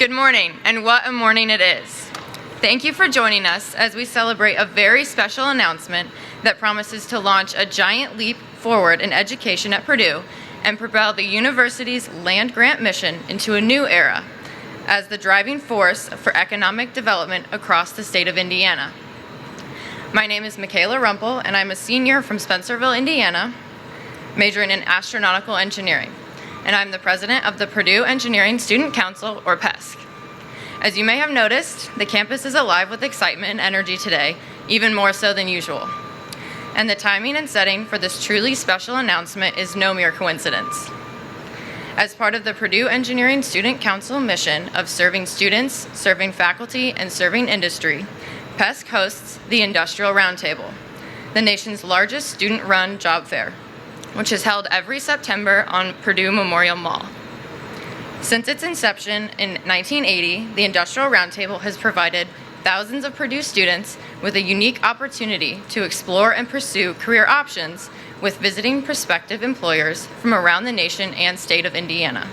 Good morning, and what a morning it is. Thank you for joining us as we celebrate a very special announcement that promises to launch a giant leap forward in education at Purdue and propel the university's land-grant mission into a new era as the driving force for economic development across the state of Indiana. My name is Michaela Rumpel, and I'm a senior from Spencerville, Indiana, majoring in astronautical engineering, and I'm the president of the Purdue Engineering Student Council, or PESC. As you may have noticed, the campus is alive with excitement and energy today, even more so than usual. And the timing and setting for this truly special announcement is no mere coincidence. As part of the Purdue Engineering Student Council mission of serving students, serving faculty, and serving industry, PESC hosts the Industrial Roundtable, the nation's largest student-run job fair, which is held every September on Purdue Memorial Mall. Since its inception in 1980, the Industrial Roundtable has provided thousands of Purdue students with a unique opportunity to explore and pursue career options with visiting prospective employers from around the nation and state of Indiana.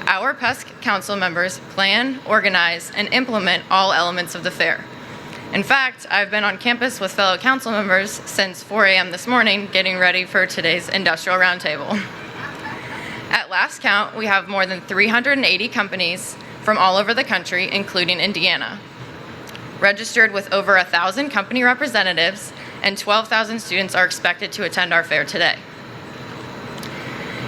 Our PESC council members plan, organize, and implement all elements of the fair. In fact, I've been on campus with fellow council members since 4 a.m. this morning getting ready for today's Industrial Roundtable. At last count, we have more than 380 companies from all over the country, including Indiana, registered with over 1,000 company representatives, and 12,000 students are expected to attend our fair today.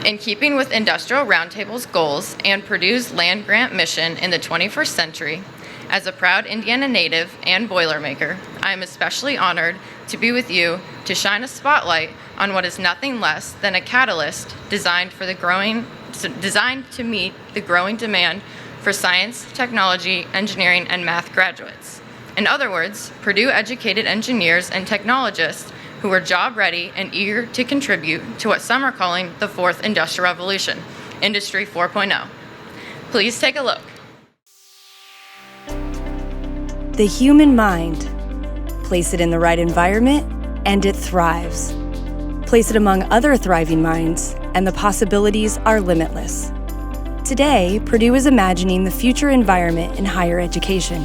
In keeping with Industrial Roundtable's goals and Purdue's land-grant mission in the 21st century, as a proud Indiana native and Boilermaker, I am especially honored to be with you to shine a spotlight on what is nothing less than a catalyst designed to meet the growing demand for science, technology, engineering, and math graduates. In other words, Purdue-educated engineers and technologists who are job-ready and eager to contribute to what some are calling the fourth industrial revolution, Industry 4.0. Please take a look. The human mind. Place it in the right environment, and it thrives. Place it among other thriving minds, and the possibilities are limitless. Today, Purdue is imagining the future environment in higher education.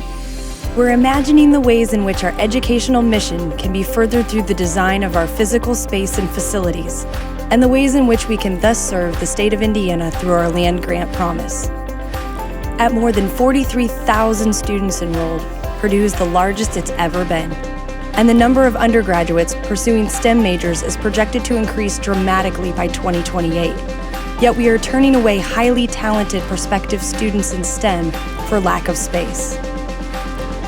We're imagining the ways in which our educational mission can be furthered through the design of our physical space and facilities, and the ways in which we can thus serve the state of Indiana through our land-grant promise. At more than 43,000 students enrolled, Purdue is the largest it's ever been, and the number of undergraduates pursuing STEM majors is projected to increase dramatically by 2028. Yet we are turning away highly talented prospective students in STEM for lack of space.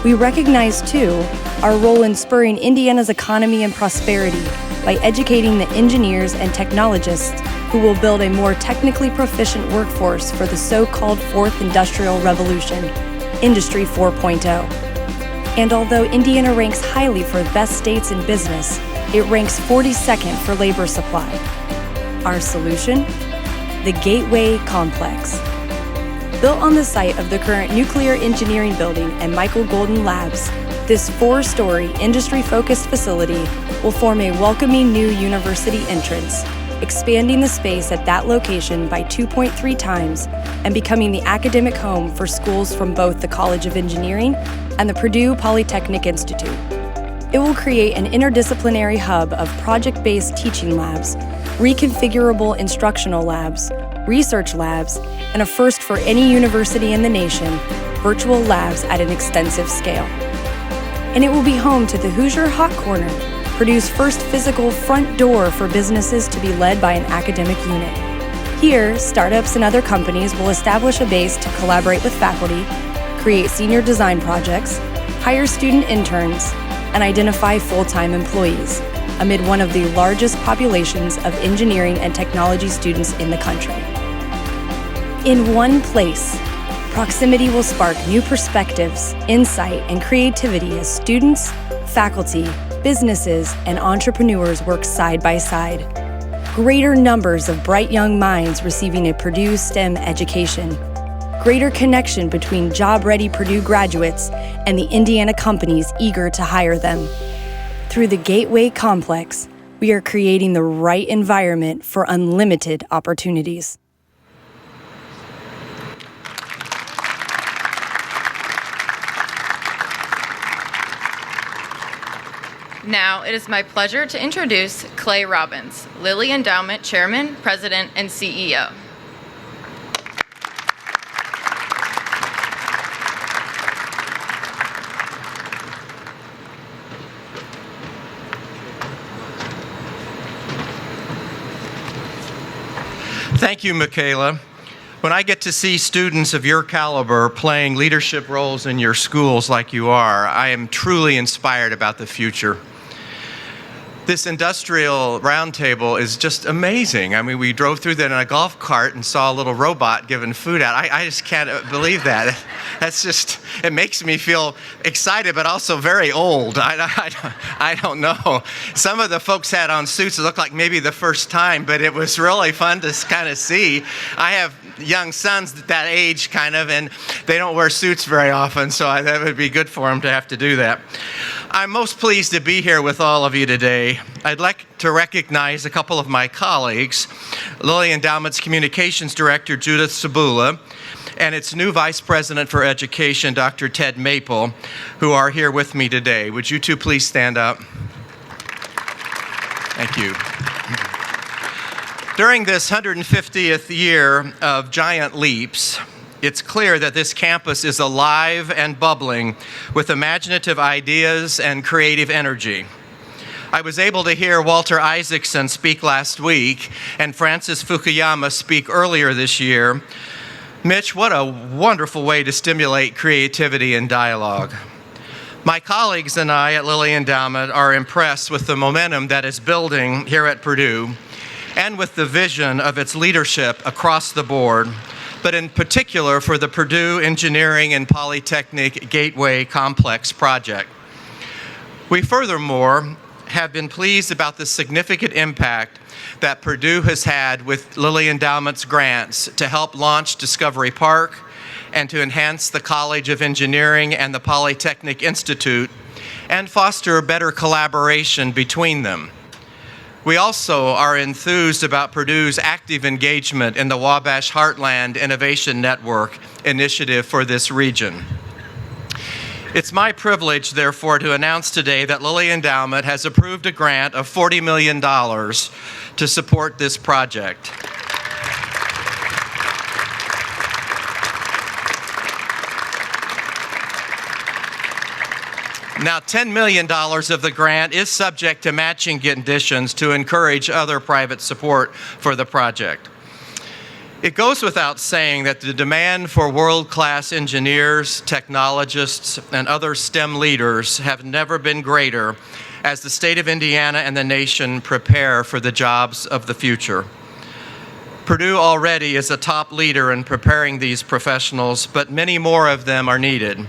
We recognize, too, our role in spurring Indiana's economy and prosperity by educating the engineers and technologists who will build a more technically proficient workforce for the so-called Fourth Industrial Revolution, Industry 4.0. And although Indiana ranks highly for best states in business, it ranks 42nd for labor supply. Our solution? The Gateway Complex. Built on the site of the current Nuclear Engineering Building and Michael Golden Labs, this 4-story industry-focused facility will form a welcoming new university entrance, expanding the space at that location by 2.3 times and becoming the academic home for schools from both the College of Engineering and the Purdue Polytechnic Institute. It will create an interdisciplinary hub of project-based teaching labs, reconfigurable instructional labs, research labs, and a first for any university in the nation, virtual labs at an extensive scale. And it will be home to the Hoosier Hot Corner, Purdue's first physical front door for businesses to be led by an academic unit. Here, startups and other companies will establish a base to collaborate with faculty, create senior design projects, hire student interns, and identify full-time employees amid one of the largest populations of engineering and technology students in the country. In one place, proximity will spark new perspectives, insight, and creativity as students, faculty, businesses, and entrepreneurs work side by side. Greater numbers of bright young minds receiving a Purdue STEM education. Greater connection between job-ready Purdue graduates and the Indiana companies eager to hire them. Through the Gateway Complex, we are creating the right environment for unlimited opportunities. Now, it is my pleasure to introduce Clay Robbins, Lilly Endowment Chairman, President, and CEO. Thank you, Michaela. When I get to see students of your caliber playing leadership roles in your schools like you are, I am truly inspired about the future. This industrial roundtable is just amazing. I mean, we drove through there in a golf cart and saw a little robot giving food out. I just can't believe that. That's just, it makes me feel excited, but also very old. I don't know. Some of the folks had on suits that looked like maybe the first time, but it was really fun to kind of see. I have young sons that age kind of, and they don't wear suits very often, so that would be good for them to have to do that. I'm most pleased to be here with all of you today. I'd like to recognize a couple of my colleagues, Lilly Endowment's Communications Director, Judith Sabula, and its new Vice President for Education, Dr. Ted Maple, who are here with me today. Would you two please stand up? Thank you. During this 150th year of Giant Leaps, it's clear that this campus is alive and bubbling with imaginative ideas and creative energy. I was able to hear Walter Isaacson speak last week and Francis Fukuyama speak earlier this year. Mitch, what a wonderful way to stimulate creativity and dialogue. My colleagues and I at Lilly Endowment are impressed with the momentum that is building here at Purdue and with the vision of its leadership across the board, but in particular for the Purdue Engineering and Polytechnic Gateway Complex project. We furthermore have been pleased about the significant impact that Purdue has had with Lilly Endowment's grants to help launch Discovery Park and to enhance the College of Engineering and the Polytechnic Institute and foster better collaboration between them. We also are enthused about Purdue's active engagement in the Wabash Heartland Innovation Network initiative for this region. It's my privilege, therefore, to announce today that Lilly Endowment has approved a grant of $40 million to support this project. Now, $10 million of the grant is subject to matching conditions to encourage other private support for the project. It goes without saying that the demand for world-class engineers, technologists, and other STEM leaders have never been greater as the state of Indiana and the nation prepare for the jobs of the future. Purdue already is a top leader in preparing these professionals, but many more of them are needed.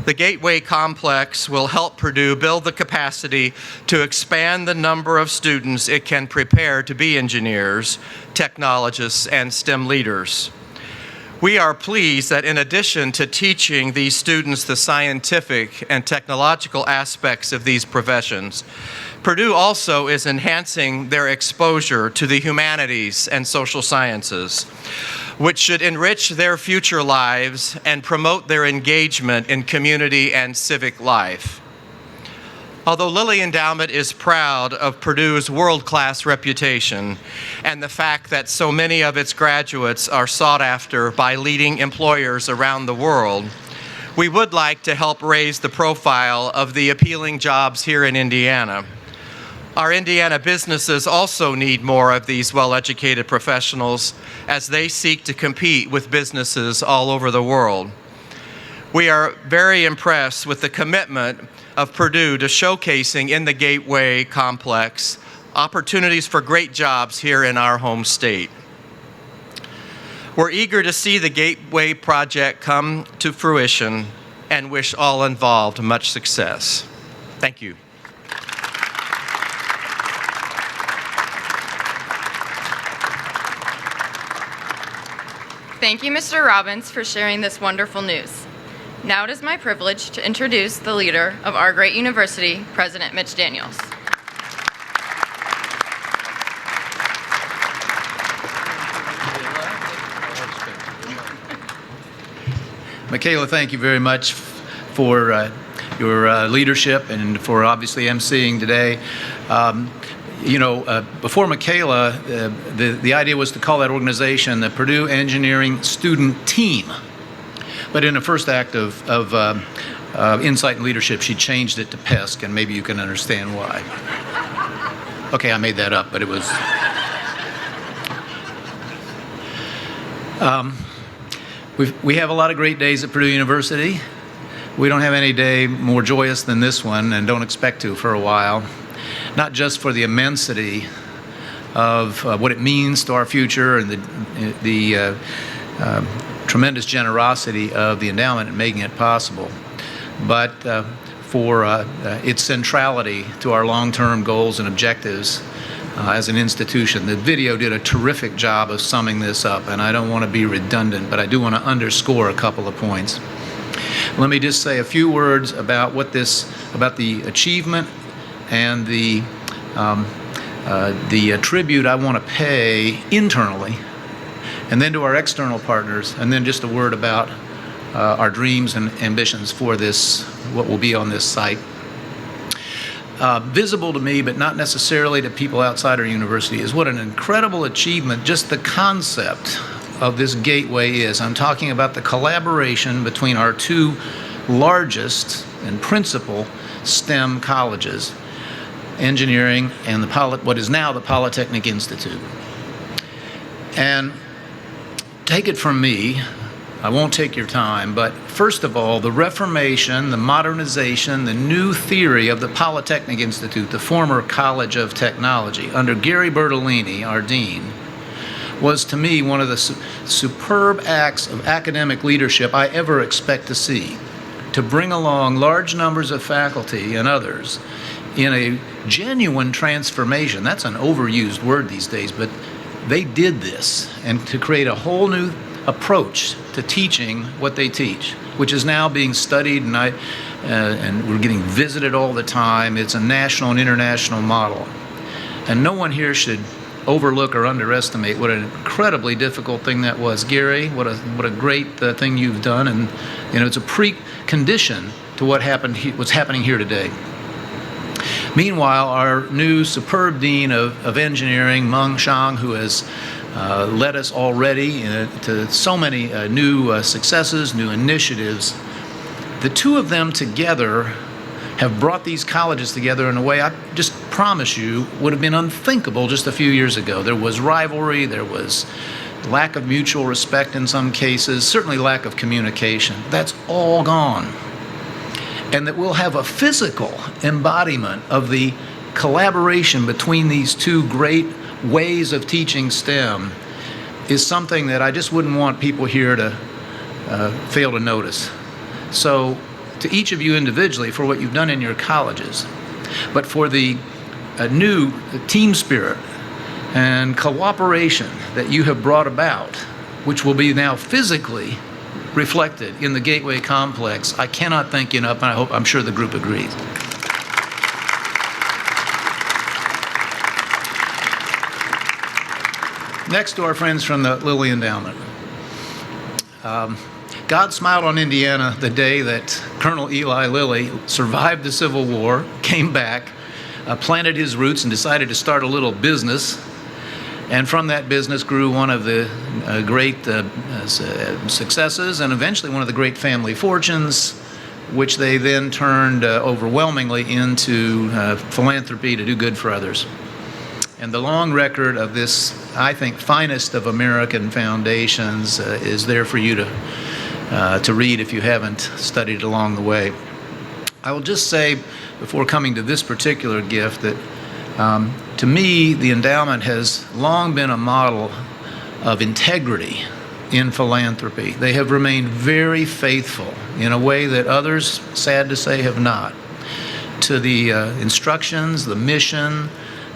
The Gateway Complex will help Purdue build the capacity to expand the number of students it can prepare to be engineers, technologists, and STEM leaders. We are pleased that in addition to teaching these students the scientific and technological aspects of these professions, Purdue also is enhancing their exposure to the humanities and social sciences, which should enrich their future lives and promote their engagement in community and civic life. Although Lilly Endowment is proud of Purdue's world-class reputation and the fact that so many of its graduates are sought after by leading employers around the world, we would like to help raise the profile of the appealing jobs here in Indiana. Our Indiana businesses also need more of these well-educated professionals as they seek to compete with businesses all over the world. We are very impressed with the commitment of Purdue to showcasing in the Gateway Complex opportunities for great jobs here in our home state. We're eager to see the Gateway project come to fruition and wish all involved much success. Thank you. Thank you, Mr. Robbins, for sharing this wonderful news. Now it is my privilege to introduce the leader of our great university, President Mitch Daniels. Michaela, thank you very much for your leadership and for obviously emceeing today. Before Michaela, the idea was to call that organization the Purdue Engineering Student Team. But in the first act of insight and leadership, she changed it to PESC, and maybe you can understand why. Okay, I made that up, but it was... we have a lot of great days at Purdue University. We don't have any day more joyous than this one, and don't expect to for a while. Not just for the immensity of what it means to our future and the tremendous generosity of the endowment in making it possible, but for its centrality to our long-term goals and objectives as an institution. The video did a terrific job of summing this up, and I don't want to be redundant, but I do want to underscore a couple of points. Let me just say a few words about about the achievement and the tribute I want to pay internally, and then to our external partners, and then just a word about our dreams and ambitions for this, what will be on this site. Visible to me, but not necessarily to people outside our university, is what an incredible achievement just the concept of this gateway is. I'm talking about the collaboration between our two largest and principal STEM colleges, engineering and what is now the Polytechnic Institute. And take it from me, I won't take your time, but first of all, the reformation, the modernization, the new theory of the Polytechnic Institute, the former College of Technology, under Gary Bertolini, our dean, was to me one of the superb acts of academic leadership I ever expect to see, to bring along large numbers of faculty and others in a genuine transformation. That's an overused word these days, but they did this, and to create a whole new approach to teaching what they teach, which is now being studied, and we're getting visited all the time. It's a national and international model. And no one here should overlook or underestimate what an incredibly difficult thing that was. Gary, what a great thing you've done, and it's a precondition to what's happening here today. Meanwhile, our new superb dean of engineering, Meng Shang, who has led us already to so many new successes, new initiatives, the two of them together have brought these colleges together in a way I just promise you would have been unthinkable just a few years ago. There was rivalry, there was lack of mutual respect in some cases, certainly lack of communication. That's all gone. And that we'll have a physical embodiment of the collaboration between these two great ways of teaching STEM is something that I just wouldn't want people here to fail to notice. So to each of you individually for what you've done in your colleges, but for the new team spirit and cooperation that you have brought about, which will be now physically reflected in the Gateway Complex, I cannot thank you enough, and I'm sure the group agrees. Next to our friends from the Lilly Endowment. God smiled on Indiana the day that Colonel Eli Lilly survived the Civil War, came back, planted his roots, and decided to start a little business. And from that business grew one of the great successes, and eventually one of the great family fortunes, which they then turned overwhelmingly into philanthropy to do good for others. And the long record of this, I think, finest of American foundations is there for you to read if you haven't studied along the way. I will just say, before coming to this particular gift, that to me, the endowment has long been a model of integrity in philanthropy. They have remained very faithful in a way that others, sad to say, have not, to the instructions, the mission,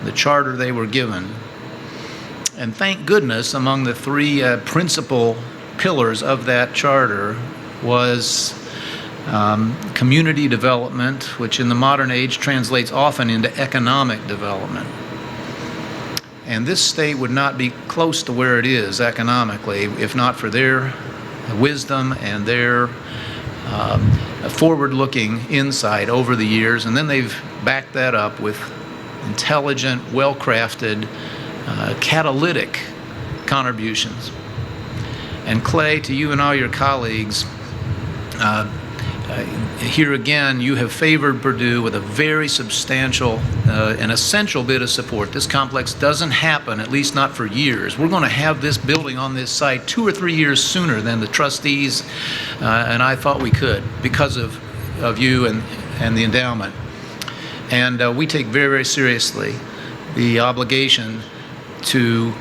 the charter they were given. And thank goodness, among the three principal pillars of that charter was community development, which in the modern age translates often into economic development. And this state would not be close to where it is economically if not for their wisdom and their forward-looking insight over the years, and then they've backed that up with intelligent, well-crafted, catalytic contributions. And Clay, to you and all your colleagues, here again, you have favored Purdue with a very substantial and essential bit of support. This complex doesn't happen, at least not for years. We're going to have this building on this site 2 or 3 years sooner than the trustees and I thought we could, because of you and the endowment. And we take very, very seriously the obligation to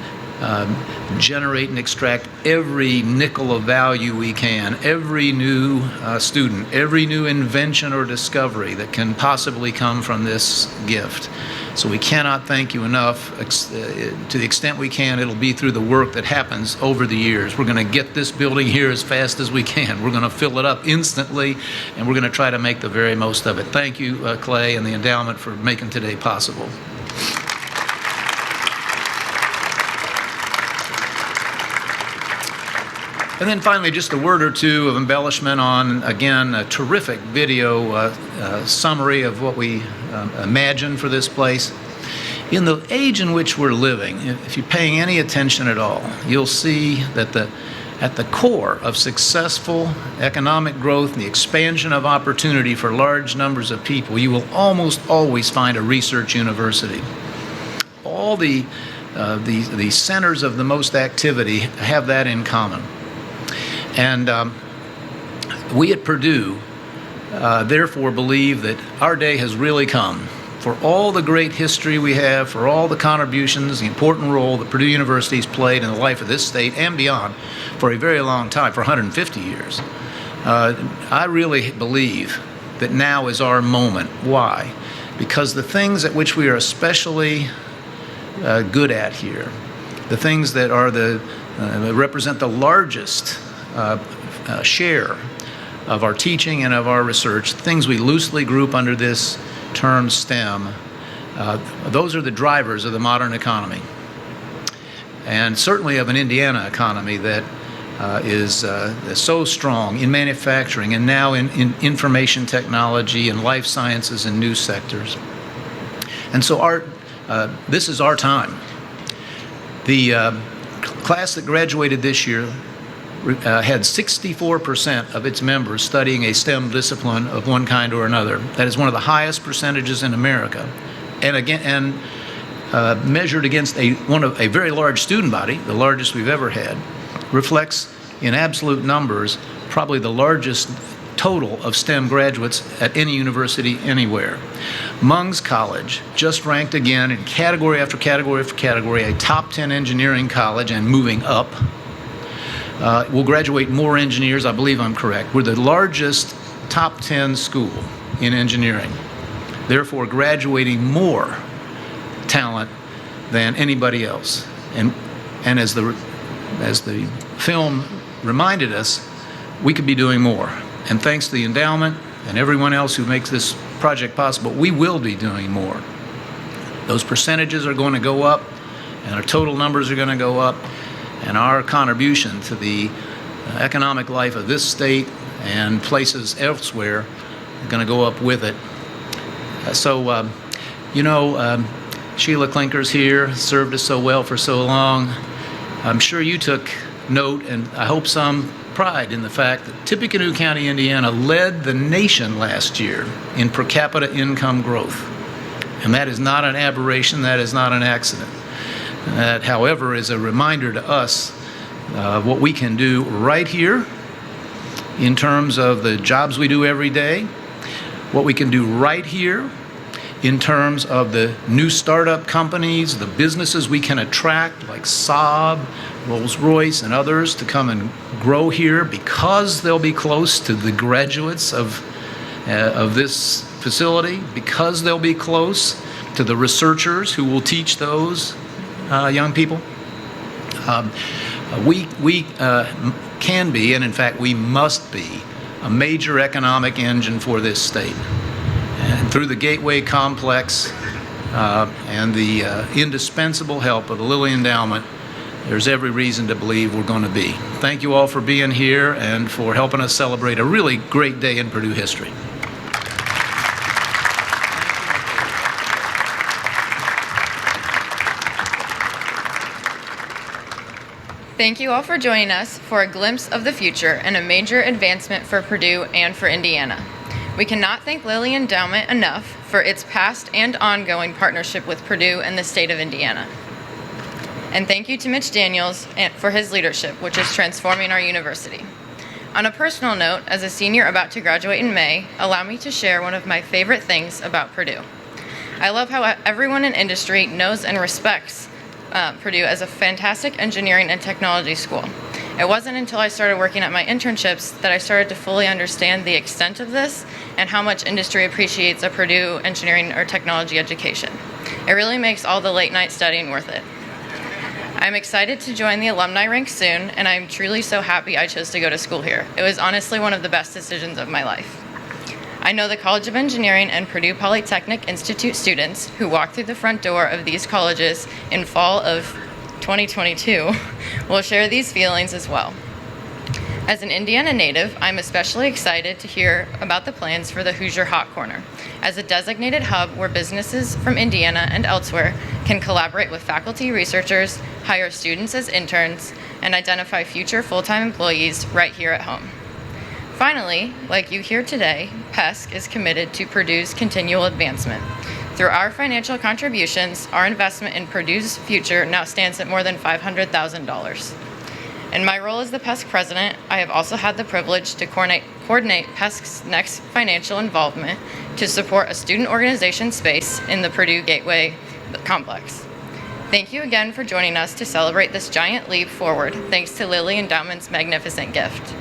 generate and extract every nickel of value we can, every new student, every new invention or discovery that can possibly come from this gift. So we cannot thank you enough. To the extent we can, it'll be through the work that happens over the years. We're going to get this building here as fast as we can. We're going to fill it up instantly, and we're going to try to make the very most of it. Thank you, Clay and the endowment, for making today possible. And then finally, just a word or two of embellishment on, again, a terrific video summary of what we imagine for this place. In the age in which we're living, if you're paying any attention at all, you'll see that at the core of successful economic growth and the expansion of opportunity for large numbers of people, you will almost always find a research university. All the centers of the most activity have that in common. And we at Purdue, therefore, believe that our day has really come. For all the great history we have, for all the contributions, the important role that Purdue University has played in the life of this state and beyond for a very long time, for 150 years, I really believe that now is our moment. Why? Because the things at which we are especially good at here, the things that are represent the largest share of our teaching and of our research, things we loosely group under this term STEM, those are the drivers of the modern economy, and certainly of an Indiana economy that is so strong in manufacturing and now in information technology and life sciences and new sectors. And so this is our time. The class that graduated this year had 64% of its members studying a STEM discipline of one kind or another. That is one of the highest percentages in America. And again, measured against a very large student body, the largest we've ever had, reflects in absolute numbers probably the largest total of STEM graduates at any university anywhere. Mung's College just ranked again in category after category after category a top 10 engineering college and moving up. We'll graduate more engineers, I believe I'm correct. We're the largest top 10 school in engineering, therefore graduating more talent than anybody else. And as the film reminded us, we could be doing more. And thanks to the endowment and everyone else who makes this project possible, we will be doing more. Those percentages are going to go up, and our total numbers are going to go up. And our contribution to the economic life of this state and places elsewhere are going to go up with it. Sheila Klinker's here, served us so well for so long. I'm sure you took note, and I hope some pride in the fact that Tippecanoe County, Indiana led the nation last year in per capita income growth. And that is not an aberration, that is not an accident. That, however, is a reminder to us what we can do right here in terms of the jobs we do every day, what we can do right here in terms of the new startup companies, the businesses we can attract like Saab, Rolls-Royce, and others to come and grow here because they'll be close to the graduates of this facility, because they'll be close to the researchers who will teach those young people. We can be, and in fact we must be, a major economic engine for this state. And through the Gateway Complex and the indispensable help of the Lilly Endowment, there's every reason to believe we're going to be. Thank you all for being here and for helping us celebrate a really great day in Purdue history. Thank you all for joining us for a glimpse of the future and a major advancement for Purdue and for Indiana. We cannot thank Lilly Endowment enough for its past and ongoing partnership with Purdue and the state of Indiana. And thank you to Mitch Daniels for his leadership, which is transforming our university. On a personal note, as a senior about to graduate in May, allow me to share one of my favorite things about Purdue. I love how everyone in industry knows and respects Purdue as a fantastic engineering and technology school. It wasn't until I started working at my internships that I started to fully understand the extent of this and how much industry appreciates a Purdue engineering or technology education. It really makes all the late night studying worth it. I'm excited to join the alumni ranks soon, and I'm truly so happy I chose to go to school here. It was honestly one of the best decisions of my life. I know the College of Engineering and Purdue Polytechnic Institute students who walk through the front door of these colleges in fall of 2022 will share these feelings as well. As an Indiana native, I'm especially excited to hear about the plans for the Hoosier Hot Corner, as a designated hub where businesses from Indiana and elsewhere can collaborate with faculty researchers, hire students as interns, and identify future full-time employees right here at home. Finally, like you hear today, PESC is committed to Purdue's continual advancement. Through our financial contributions, our investment in Purdue's future now stands at more than $500,000. In my role as the PESC president, I have also had the privilege to coordinate PESC's next financial involvement to support a student organization space in the Purdue Gateway complex. Thank you again for joining us to celebrate this giant leap forward, thanks to Lilly Endowment's magnificent gift.